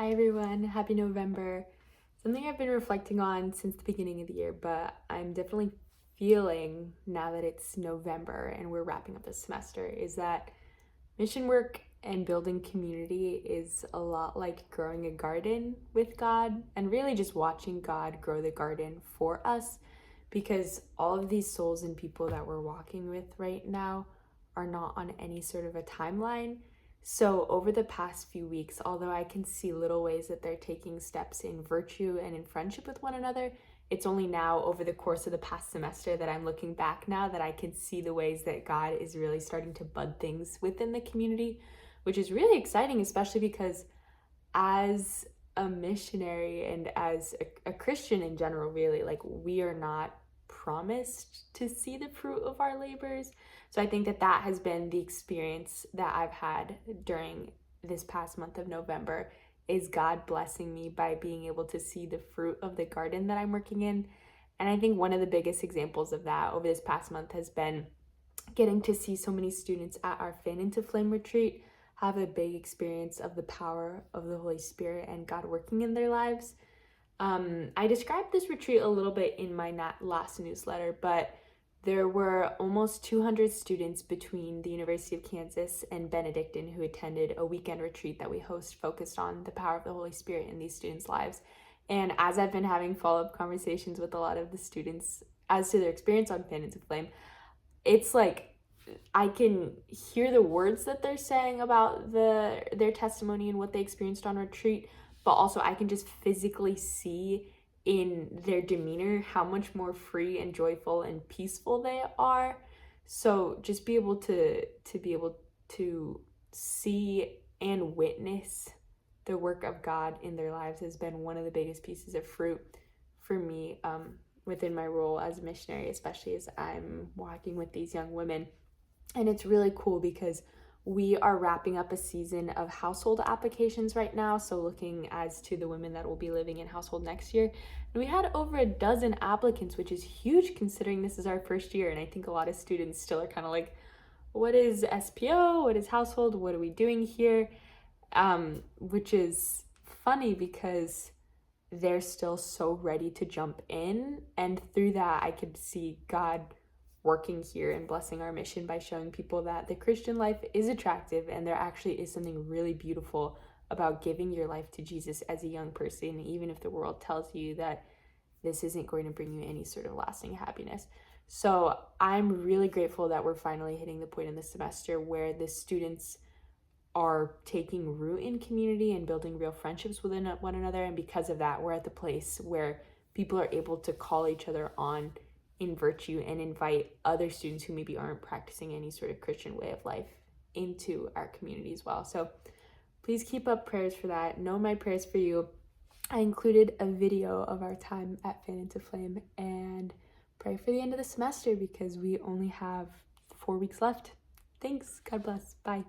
Hi everyone, happy November. Something I've been reflecting on since the beginning of the year, but I'm definitely feeling now that it's November and we're wrapping up the semester, is that mission work and building community is a lot like growing a garden with God and really just watching God grow the garden for us, because all of these souls and people that we're walking with right now are not on any sort of a timeline. So, over the past few weeks, although I can see little ways that they're taking steps in virtue and in friendship with one another, it's only now over the course of the past semester that I'm looking back now that I can see the ways that God is really starting to bud things within the community, which is really exciting, especially because as a missionary and as a Christian in general, really, like, we are not promised to see the fruit of our labors. So I think that that has been the experience that I've had during this past month of November, is God blessing me by being able to see the fruit of the garden that I'm working in. And I think one of the biggest examples of that over this past month has been getting to see so many students at our Fan into Flame retreat have a big experience of the power of the Holy Spirit and God working in their lives. I described this retreat a little bit in my last newsletter, but there were almost 200 students between the University of Kansas and Benedictine who attended a weekend retreat that we host focused on the power of the Holy Spirit in these students' lives. And as I've been having follow-up conversations with a lot of the students as to their experience on Fan into Flame, it's like I can hear the words that they're saying about their testimony and what they experienced on retreat, but also I can just physically see in their demeanor how much more free and joyful and peaceful they are. So just be able to see and witness the work of God in their lives has been one of the biggest pieces of fruit for me, within my role as a missionary, especially as I'm walking with these young women. And it's really cool because we are wrapping up a season of household applications right now. So looking as to the women that will be living in household next year. And we had over a dozen applicants, which is huge considering this is our first year. And I think a lot of students still are kind of like, what is SPO? What is household? What are we doing here? Which is funny because they're still so ready to jump in. And through that, I could see God working here and blessing our mission by showing people that the Christian life is attractive and there actually is something really beautiful about giving your life to Jesus as a young person, even if the world tells you that this isn't going to bring you any sort of lasting happiness. So I'm really grateful that we're finally hitting the point in the semester where the students are taking root in community and building real friendships within one another. And because of that, we're at the place where people are able to call each other on in virtue and invite other students who maybe aren't practicing any sort of Christian way of life into our community as well. So please keep up prayers for that. Know my prayers for you. I included a video of our time at Fan into Flame, and pray for the end of the semester because we only have 4 weeks left. Thanks. God bless. Bye.